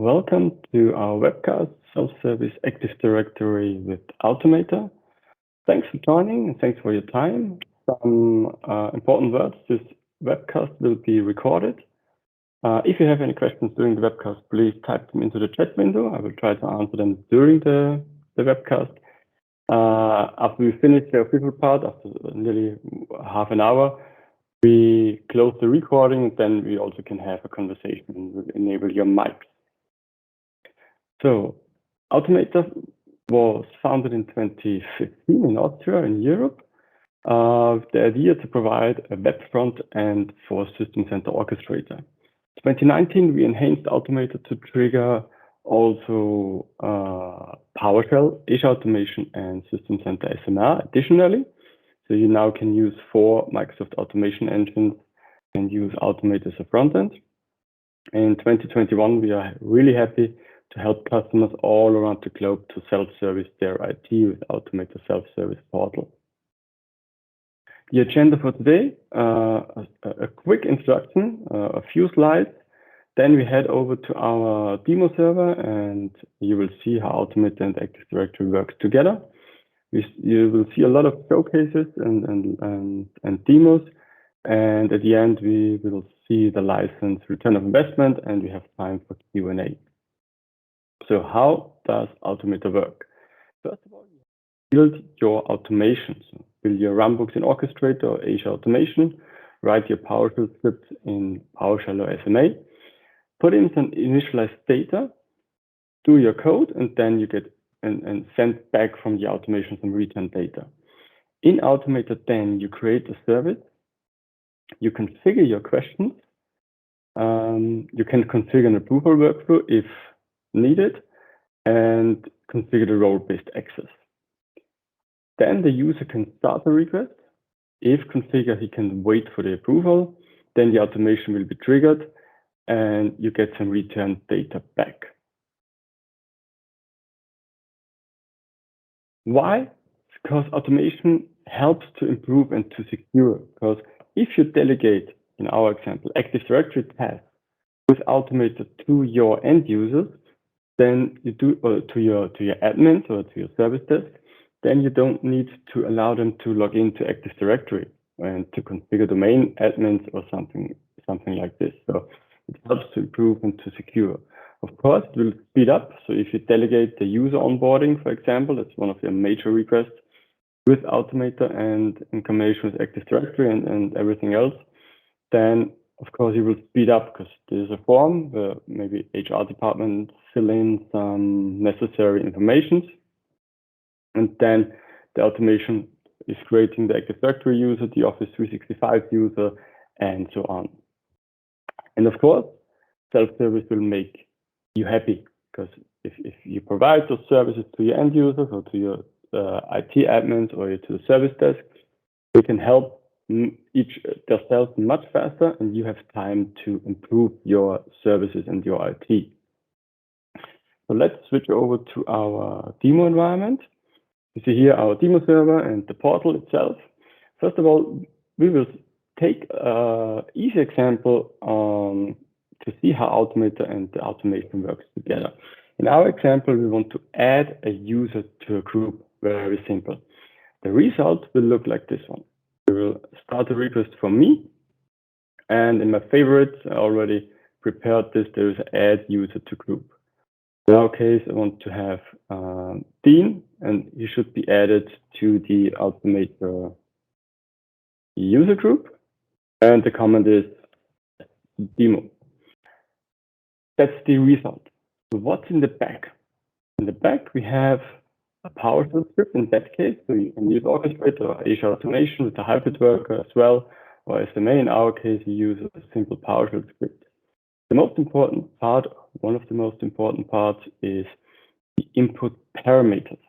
Welcome to our webcast, Self-Service Active Directory with au2mator. Thanks for joining and thanks for your time. Some important words, this webcast will be recorded. If you have any questions during the webcast, please type them into the chat window. I will try to answer them during the webcast. After we finish the official part, after nearly half an hour, we close the recording, and then we also can have a conversation and we'll enable your mics. So, au2mator was founded in 2015 in Austria, in Europe, with the idea to provide a web front end for System Center Orchestrator. 2019, we enhanced au2mator to trigger also PowerShell, Azure Automation, and System Center SMR additionally. So you now can use 4 Microsoft automation engines and use au2mator as a front end. In 2021, we are really happy to help customers all around the globe to self-service their IT with au2mator self-service portal. The agenda for today, a quick introduction, a few slides. Then we head over to our demo server and you will see how au2mator and Active Directory works together. You will see a lot of showcases and demos. And at the end, we will see the license return of investment and we have time for Q&A. So how does au2mator work? First of all, you build your automations. Build your runbooks in Orchestrator or Azure Automation. Write your PowerShell scripts in PowerShell or SMA. Put in some initialized data. Do your code, and then you get and send back from the automation some return data. In au2mator, then you create a service. You configure your questions. You can configure an approval workflow if needed, and configure the role-based access. Then the user can start a request. If configured, he can wait for the approval. Then the automation will be triggered, and you get some return data back. Why? Because automation helps to improve and to secure. Because if you delegate, in our example, Active Directory tasks with au2mator to your end users, then you do to your admins or to your service desk, then you don't need to allow them to log into Active Directory and to configure domain admins or something like this. So it helps to improve and to secure. Of course, it will speed up. So if you delegate the user onboarding, for example, that's one of your major requests with au2mator and in combination with Active Directory and everything else, then of course you will speed up because there's a form where maybe HR department fill in some necessary information. And then the automation is creating the Active Directory user, the Office 365 user, and so on. And of course, self-service will make you happy because if you provide those services to your end users or to your IT admins or to the service desk, they can help themselves much faster and you have time to improve your services and your IT. So let's switch over to our demo environment. You see here our demo server and the portal itself. First of all, we will take an easy example to see how au2mator and the automation works together. In our example, we want to add a user to a group, very simple. The result will look like this one. We will start a request from me, and in my favorites, I already prepared this. There is an add user to group. In our case, I want to have Dean, and he should be added to the au2mator user group, and the comment is demo. That's the result. So what's in the back? In the back, we have a PowerShell script in that case. So you can use Orchestrator or Azure Automation with a hybrid worker as well, or SMA. In our case, you use a simple PowerShell script. The most important part, one of the most important parts, is the input parameters.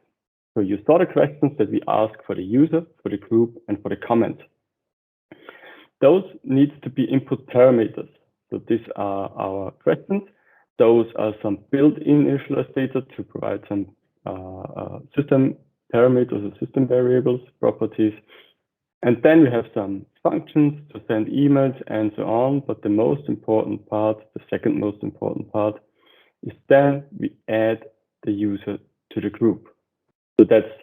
So you store the questions that we ask for the user, for the group, and for the comment. Those need to be input parameters. So these are our questions. Those are some built-in initialized data to provide some system parameters or system variables, properties. And then we have some functions to send emails and so on. But the most important part, the second most important part, is then we add the user to the group. So that's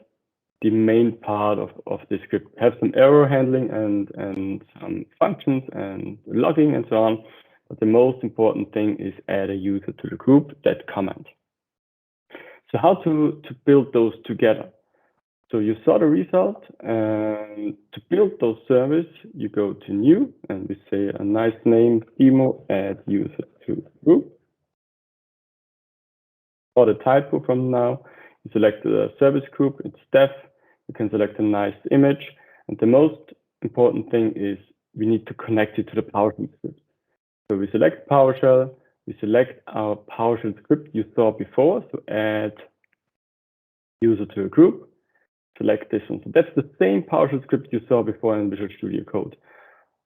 the main part of the script. Have some error handling and some functions and logging and so on. But the most important thing is add a user to the group, that command. So how to build those together? So you saw the result, and to build those services, you go to new, and we say a nice name, demo, add user to group. For the typo from now, you select the service group, it's dev. You can select a nice image. And the most important thing is we need to connect it to the PowerShell script. So we select PowerShell, we select our PowerShell script you saw before, so add user to a group, select this one. So that's the same PowerShell script you saw before in Visual Studio Code.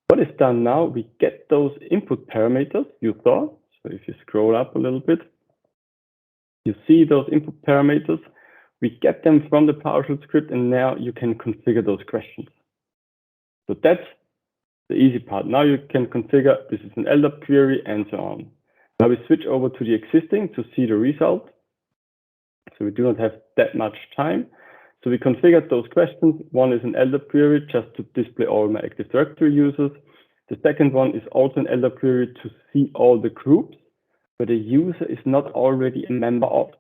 What is done now, we get those input parameters you saw. So if you scroll up a little bit, you see those input parameters. We get them from the PowerShell script, and now you can configure those questions. So that's the easy part. Now you can configure, this is an LDAP query, and so on. Now we switch over to the existing to see the result. So we do not have that much time. So we configured those questions. One is an LDAP query just to display all my Active Directory users. The second one is also an LDAP query to see all the groups where the user is not already a member of.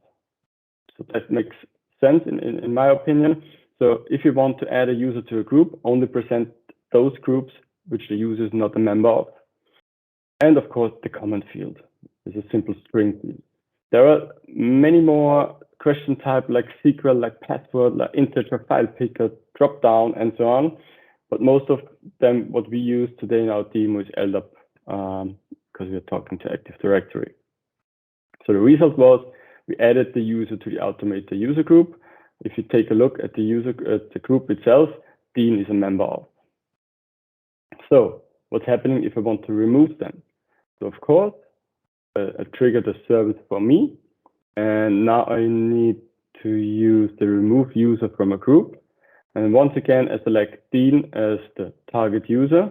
So that makes sense in my opinion. So if you want to add a user to a group, only present those groups which the user is not a member of. And of course, the comment field is a simple string field. There are many more question type like SQL, like password, like integer, file picker, drop down, and so on. But most of them, what we use today in our demo is LDAP because we're talking to Active Directory. So the result was we added the user to the au2mator user group. If you take a look at the group itself, Dean is a member of. So what's happening if I want to remove them? So of course, I trigger the service for me, and now I need to use the remove user from a group. And once again, I select Dean as the target user,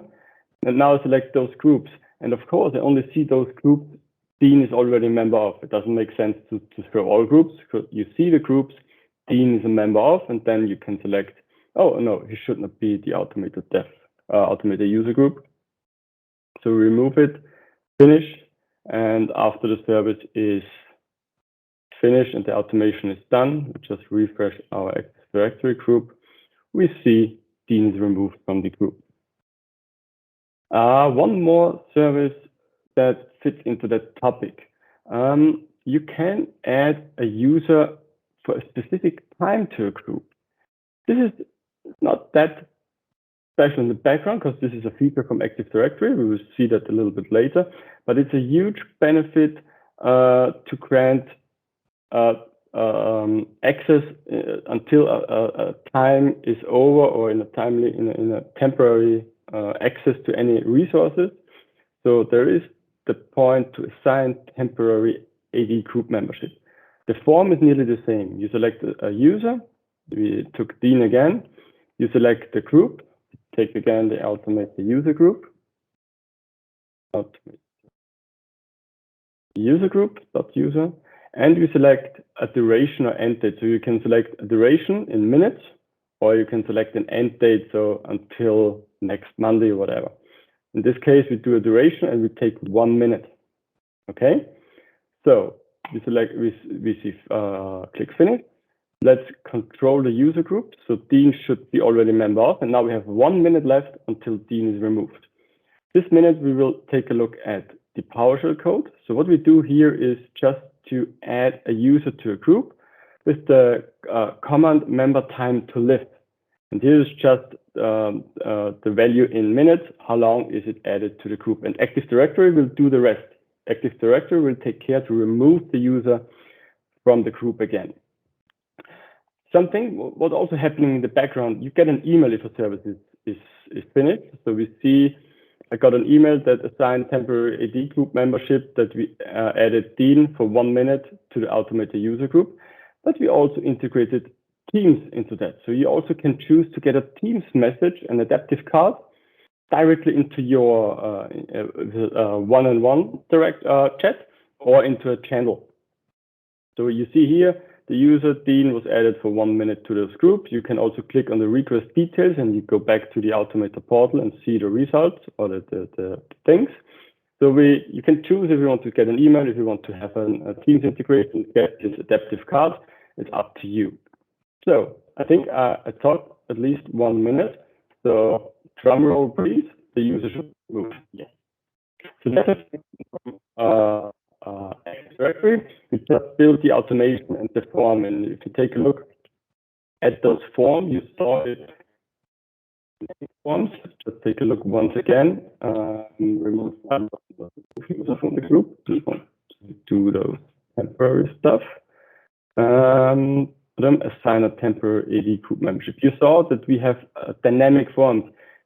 and now I select those groups. And of course, I only see those groups Dean is already a member of. It doesn't make sense to throw all groups, because you see the groups Dean is a member of, and then you can select, oh no, he should not be the au2mator user group. So remove it, finish, and after the service is finished and the automation is done, we just refresh our Active Directory group, we see Dean is removed from the group. One more service that fits into that topic. You can add a user for a specific time to a group. This is not that special in the background because this is a feature from Active Directory. We will see that a little bit later, but it's a huge benefit to grant access until a time is over, or in a temporary access to any resources. So there is the point to assign temporary AD group membership. The form is nearly the same. You select a user. We took Dean again. You select the group. Take again the au2mator user group. User group dot user, and we select a duration or end date. So you can select a duration in minutes, or you can select an end date, so until next Monday or whatever. In this case, we do a duration and we take 1 minute. Okay, so we select, click finish. Let's control the user group. So Dean should be already a member of, and now we have 1 minute left until Dean is removed. This minute we will take a look at the PowerShell code. So what we do here is just to add a user to a group with the command member time to live. And here is just the value in minutes, how long is it added to the group. And Active Directory will do the rest. Active Directory will take care to remove the user from the group again. Something what's also happening in the background, you get an email if a service is finished. So we see, I got an email that assigned temporary AD group membership, that we added Dean for 1 minute to the au2mator user group, but we also integrated Teams into that. So you also can choose to get a Teams message, an adaptive card, directly into your one-on-one direct chat or into a channel. So you see here, the user Dean was added for 1 minute to this group. You can also click on the request details and you go back to the au2mator portal and see the results or the things. So you can choose if you want to get an email, if you want to have a Teams integration, get this adaptive card. It's up to you. So I think I talked at least 1 minute. So drum roll, please. The user should move. Yes. So that's Active Directory. We just built the automation and the form. And if you take a look at those forms, you saw it. Forms. Just take a look once again. Remove user from the group. Just want to do those temporary stuff. Assign a temporary AD group membership. You saw that we have dynamic forms.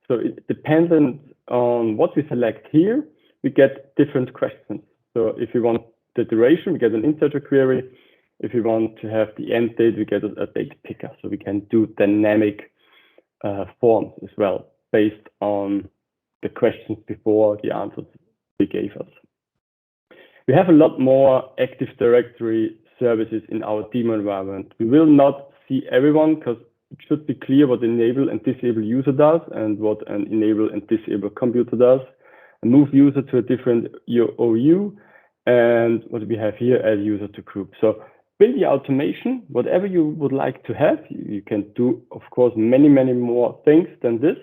So it dependent on what we select here, we get different questions. So if you want the duration, we get an integer query. If you want to have the end date, we get a date picker. So we can do dynamic forms as well, based on the questions before the answers they gave us. We have a lot more Active Directory services in our demo environment. We will not see everyone because it should be clear what enable and disable user does and what an enable and disable computer does. And move user to a different OU, and what we have here, add user to group. So build the automation, whatever you would like to have. You can do, of course, many more things than this.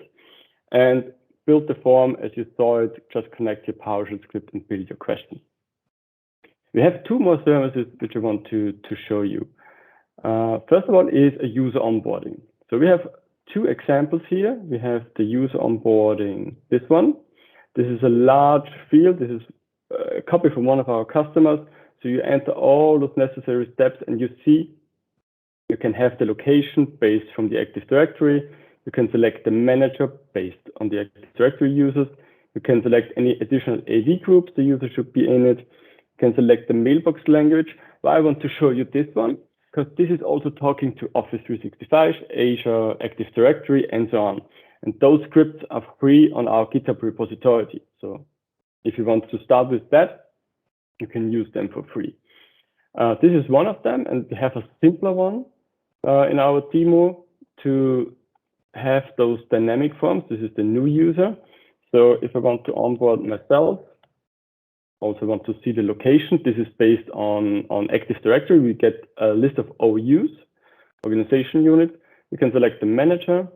And build the form as you saw it, just connect your PowerShell script and build your questions. We have 2 more services which I want to show you. First of all is a user onboarding. So we have 2 examples here. We have the user onboarding, this one. This is a large field. This is a copy from one of our customers. So you enter all those necessary steps and you see you can have the location based from the Active Directory. You can select the manager based on the Active Directory users. You can select any additional AD groups the user should be in it. You can select the mailbox language. But I want to show you this one because this is also talking to Office 365, Azure, Active Directory, and so on. And those scripts are free on our GitHub repository. So if you want to start with that, you can use them for free. This is one of them, and we have a simpler one in our demo to have those dynamic forms. This is the new user. So if I want to onboard myself, also want to see the location. This is based on Active Directory. We get a list of OUs, organization unit. We can select the manager,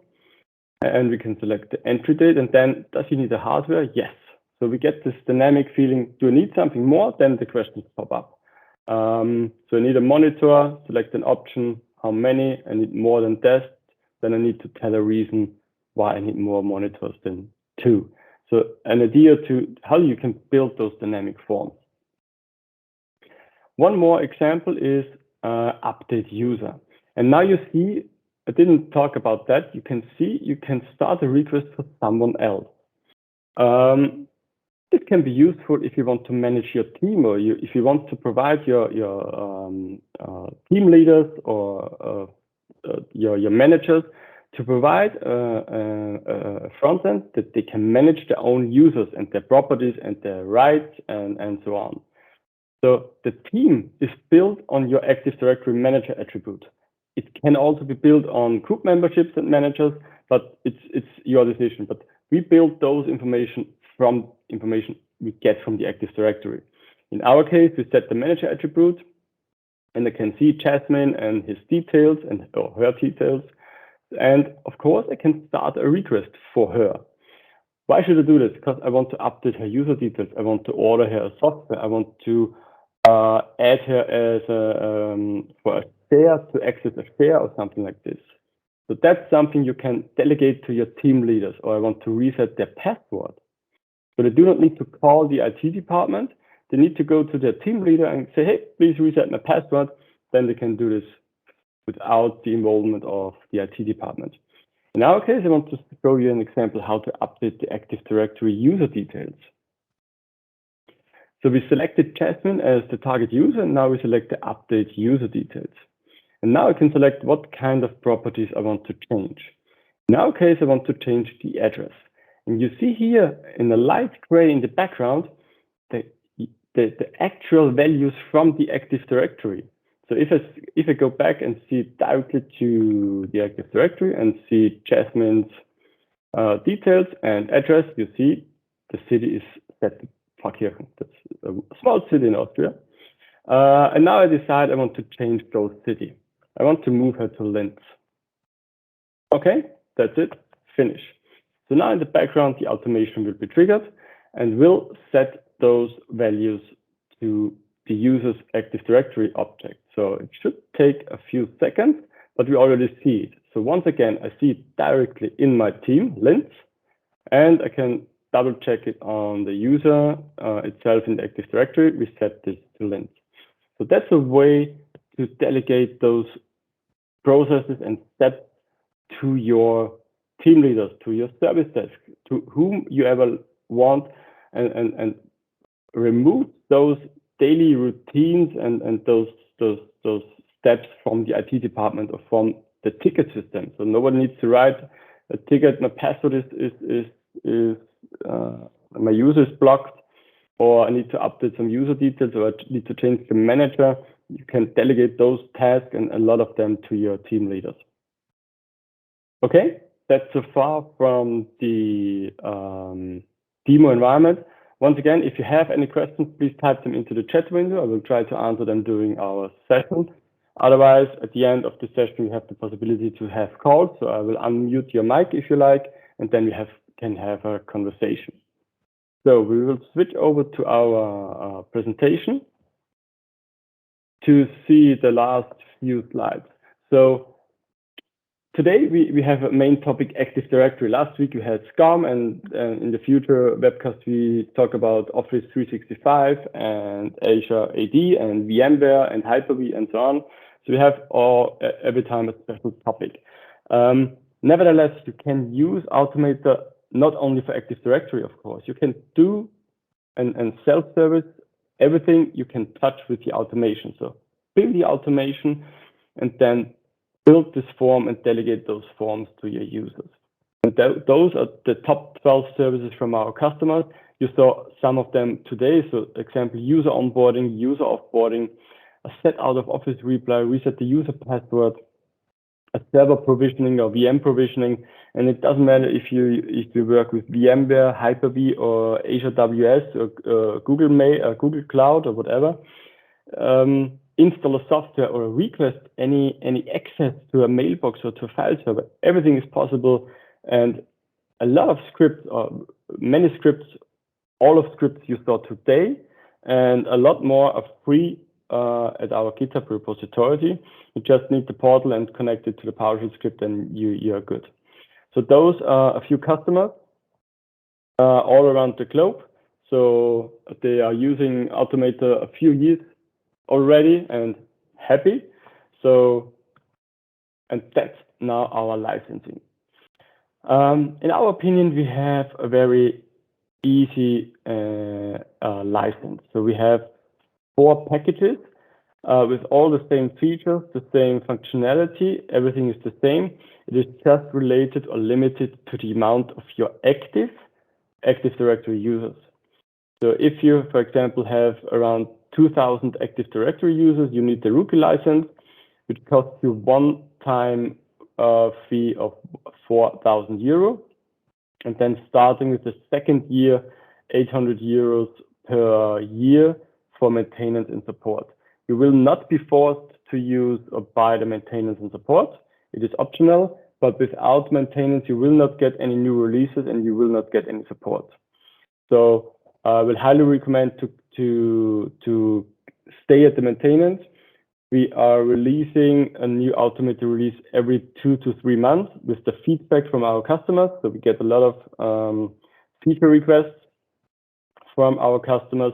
and we can select the entry date. And then, does he need the hardware? Yes. So we get this dynamic feeling. Do I need something more? Then the questions pop up. So I need a monitor, select an option. How many? I need more than that. Then I need to tell a reason why I need more monitors than 2. So an idea to how you can build those dynamic forms. One more example is update user. And now you see, I didn't talk about that. You can see you can start a request for someone else. This can be useful if you want to manage your team, or if you want to provide your team leaders or your managers to provide a front end that they can manage their own users and their properties and their rights and so on. So the team is built on your Active Directory manager attribute. It can also be built on group memberships and managers, but it's your decision. But we build those information from information we get from the Active Directory. In our case, we set the manager attribute, and I can see Jasmine and his details or her details. And of course, I can start a request for her. Why should I do this? Because I want to update her user details. I want to order her a software. I want to add her as for a share, to access a share or something like this. So that's something you can delegate to your team leaders. Or I want to reset their password. So they do not need to call the IT department. They need to go to their team leader and say, hey, please reset my password. Then they can do this without the involvement of the IT department. In our case, I want to show you an example how to update the Active Directory user details. So we selected Jasmine as the target user, and now we select the update user details. And now I can select what kind of properties I want to change. In our case, I want to change the address. And you see here in the light gray in the background, the actual values from the Active Directory. So if I go back and see directly to the Active Directory and see Jasmine's details and address, you see the city is set to Pfarrkirchen. That's a small city in Austria. And now I decide I want to change those city. I want to move her to Linz. Okay, that's it, finish. So now in the background, the automation will be triggered and will set those values to the user's Active Directory object. So it should take a few seconds, but we already see it. So once again, I see it directly in my team, Linz, and I can double check it on the user itself in the Active Directory. We set this to Linz. So that's a way to delegate those processes and steps to your team leaders, to your service desk, to whom you ever want, and remove those daily routines and those steps from the IT department or from the ticket system. So no one needs to write a ticket. My password is my user is blocked, or I need to update some user details, or I need to change the manager. You can delegate those tasks and a lot of them to your team leaders. Okay, that's so far from the demo environment. Once again, if you have any questions, please type them into the chat window. I will try to answer them during our session. Otherwise, at the end of the session, you have the possibility to have calls. So I will unmute your mic if you like, and then we can have a conversation. So we will switch over to our presentation to see the last few slides. So today we have a main topic, Active Directory. Last week we had SCORM, and in the future webcast we talk about Office 365 and Azure AD and VMware and Hyper-V and so on. So we have every time a special topic. Nevertheless, you can use au2mator not only for Active Directory, of course. You can do and self-service everything you can touch with the automation. So build the automation and then build this form and delegate those forms to your users. And those are the top 12 services from our customers. You saw some of them today. So example, user onboarding, user offboarding, a set out of Office reply, reset the user password, a server provisioning or VM provisioning. And it doesn't matter if you work with VMware, Hyper-V, or Azure AWS, or Google Cloud, or whatever. Install a software or request any access to a mailbox or to a file server. Everything is possible, and a lot of scripts, or many scripts, all of scripts you saw today, and a lot more are free at our GitHub repository. You just need the portal and connect it to the PowerShell script, and you are good. So those are a few customers all around the globe. So they are using au2mator a few years already and happy. So, and that's now our licensing. In our opinion, we have a very easy license. So we have 4 packages with all the same features, the same functionality, everything is the same. It is just related or limited to the amount of your Active Directory users. So if you, for example, have around 2,000 Active Directory users, you need the rookie license, which costs you one-time fee of 4,000 euro. And then starting with the second year, 800 euros per year for maintenance and support. You will not be forced to use or buy the maintenance and support. It is optional, but without maintenance, you will not get any new releases and you will not get any support. So I will highly recommend to stay at the maintenance. We are releasing a new au2mator release every 2 to 3 months with the feedback from our customers. So we get a lot of feature requests from our customers,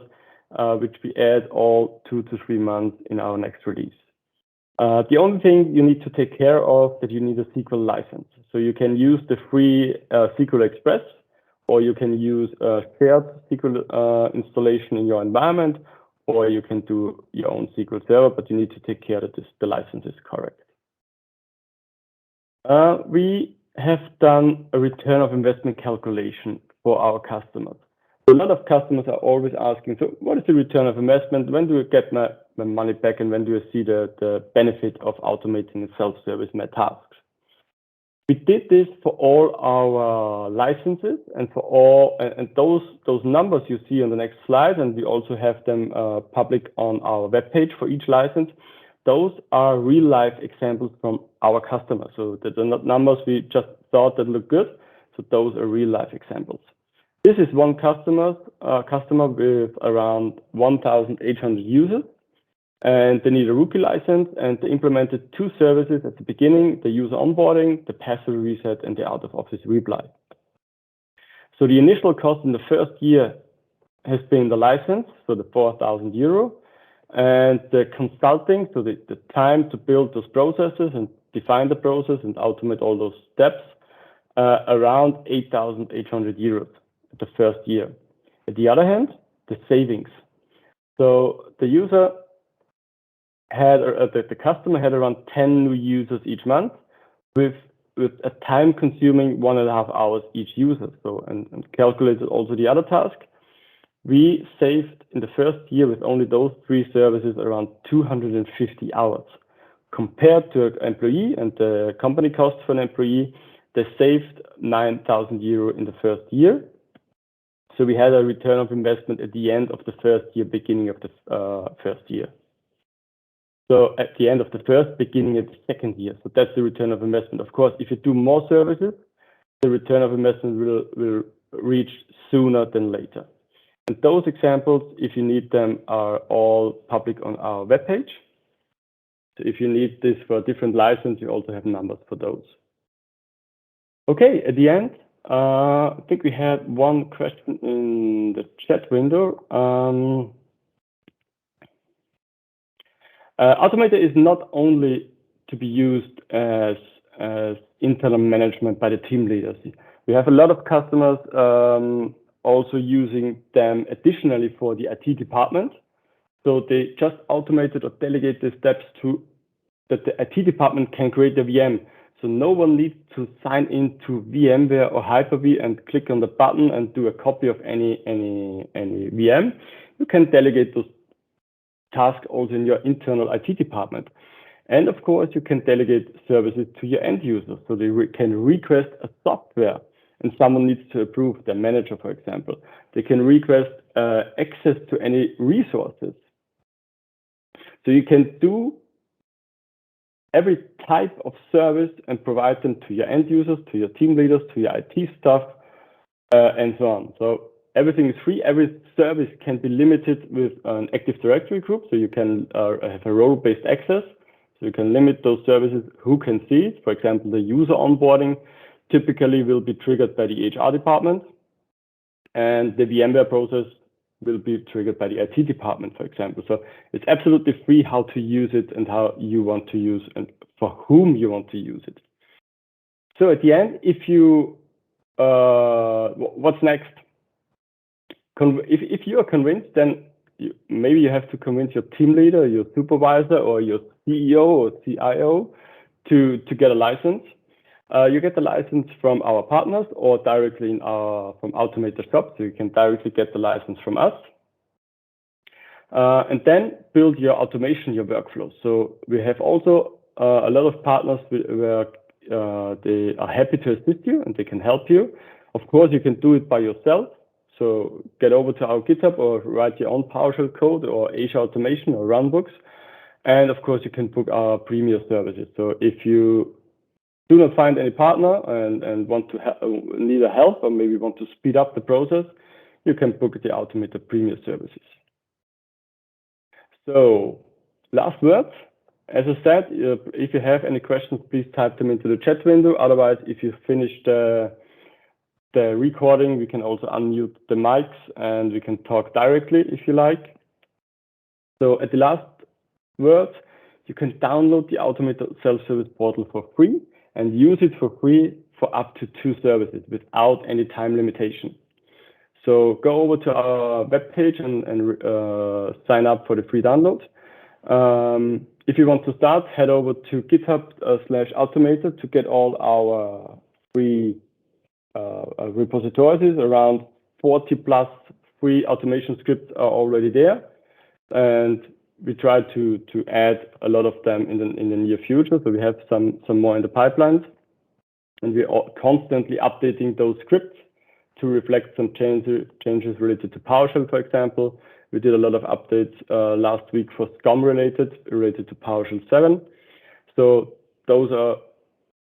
which we add all 2 to 3 months in our next release. The only thing you need to take care of that you need a SQL license. So you can use the free SQL Express, or you can use a shared SQL installation in your environment, or you can do your own SQL Server, but you need to take care that the license is correct. We have done a return of investment calculation for our customers. A lot of customers are always asking, so what is the return of investment? When do I get my money back, and when do I see the benefit of automating and self-service my tasks? We did this for all our licenses and for all, and those numbers you see on the next slide, and we also have them public on our webpage for each license. Those are real life examples from our customers. So they're not numbers we just thought that look good. So those are real life examples. This is one customer with around 1,800 users, and they need a rookie license, and they implemented 2 services at the beginning: the user onboarding, the password reset, and the out of office reply. So the initial cost in the first year has been the license, so the 4,000 euro, and the consulting, so the time to build those processes and define the process and automate all those steps, around 8,800 euros the first year. On the other hand, the savings. So the user had, the customer had around 10 new users each month, with a time consuming 1.5 hours each user. So and calculated also the other task. We saved in the first year with only those 3 services around 250 hours. Compared to an employee and the company cost for an employee, they saved 9,000 euro in the first year. So we had a return of investment at the end of the first year, beginning of the first year. So at the end of the first, beginning of the second year. So that's the return of investment. Of course, if you do more services, the return of investment will reach sooner than later. And those examples, if you need them, are all public on our webpage. So if you need this for a different license, you also have numbers for those. Okay, at the end, I think we had one question in the chat window. au2mator is not only to be used as internal management by the team leaders. We have a lot of customers also using them additionally for the IT department. So they just automated or delegate the steps to that the IT department can create a VM. So no one needs to sign into VMware or Hyper-V and click on the button and do a copy of any VM. You can delegate those tasks also in your internal IT department. And of course, you can delegate services to your end users. So they can request a software and someone needs to approve, their manager, for example. They can request access to any resources. So you can do every type of service and provide them to your end users, to your team leaders, to your IT staff, and so on. So everything is free. Every service can be limited with an Active Directory group. So you can have a role-based access. So you can limit those services who can see it. For example, the user onboarding typically will be triggered by the HR department, and the VMware process will be triggered by the IT department, for example. So it's absolutely free how to use it and how you want to use and for whom you want to use it. So at the end, if you, what's next? If you are convinced, then maybe you have to convince your team leader, your supervisor, or your CEO or CIO to get a license. You get the license from our partners or directly from au2mator shop, so you can directly get the license from us. And then build your automation, your workflow. So we have also a lot of partners where they are happy to assist you and they can help you. Of course, you can do it by yourself. So get over to our GitHub or write your own PowerShell code or Azure Automation or Runbooks. And of course, you can book our premier services. So if you do not find any partner and want to need a help or maybe want to speed up the process, you can book the au2mator premier services. So last words. As I said, if you have any questions, please type them into the chat window. Otherwise, if you finish the recording, we can also unmute the mics and we can talk directly if you like. So at the last words, you can download the au2mator self-service portal for free and use it for free for up to 2 services without any time limitation. So go over to our webpage and sign up for the free download. If you want to start, head over to GitHub/au2mator to get all our free repositories, around 40 plus free automation scripts are already there, and we try to add a lot of them in the near future. So we have some more in the pipelines, and we are constantly updating those scripts to reflect some changes related to PowerShell, for example. We did a lot of updates last week for SCOM related to PowerShell 7. So those are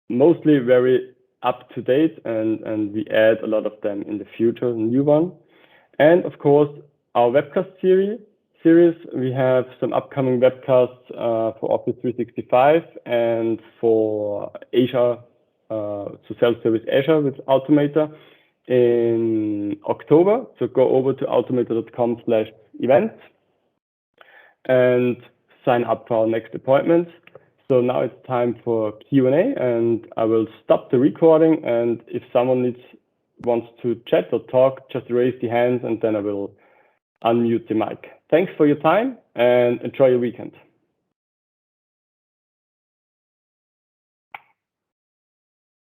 mostly very up to date, and we add a lot of them in the future, new one. And of course, our webcast series, we have some upcoming webcasts for Office 365 and for Azure, so self-service Azure with au2mator in October. So go over to au2mator.com/events and sign up for our next appointment. So now it's time for Q&A, and I will stop the recording. And if someone wants to chat or talk, just raise the hands, and then I will unmute the mic. Thanks for your time, and enjoy your weekend.